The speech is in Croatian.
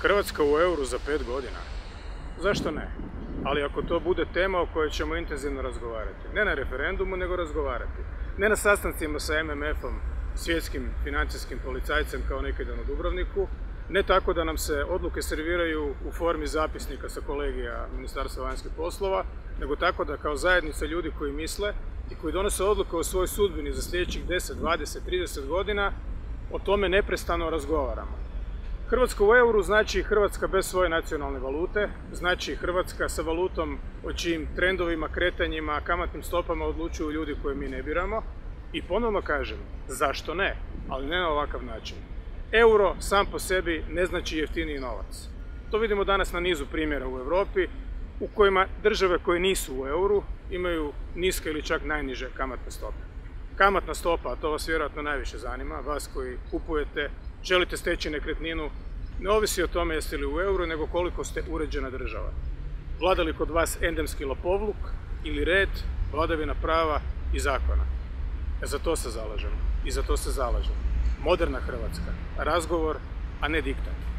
Hrvatska u euru za 5 godina? Zašto ne? Ali ako to bude tema o kojoj ćemo intenzivno razgovarati. Ne na referendumu, nego razgovarati. Ne na sastancima sa MMF-om, svjetskim financijskim policajcem kao nekada u Dubrovniku. Ne tako da nam se odluke serviraju u formi zapisnika sa kolegija Ministarstva vanjskih poslova, nego tako da kao zajednica ljudi koji misle i koji donose odluke o svojoj sudbini za sljedećih 10, 20, 30 godina, o tome neprestano razgovaramo. Hrvatska u euru znači Hrvatska bez svoje nacionalne valute, znači Hrvatska sa valutom o čijim trendovima, kretanjima, kamatnim stopama odlučuju ljudi koje mi ne biramo. I ponovno kažem, zašto ne, ali ne na ovakav način. Euro sam po sebi ne znači jeftiniji novac. To vidimo danas na nizu primjera u Europi u kojima države koje nisu u euru imaju niske ili čak najniže kamatne stope. Kamatna stopa, a to vas vjerojatno najviše zanima, vas koji kupujete, želite steći nekretninu, ne ovisi o tome jeste li u euru, nego koliko ste uređena država. Vlada li kod vas endemski lopovluk ili red, vladavina prava i zakona? Za to se zalažemo i za to se zalažem. Moderna Hrvatska, razgovor, a ne diktat.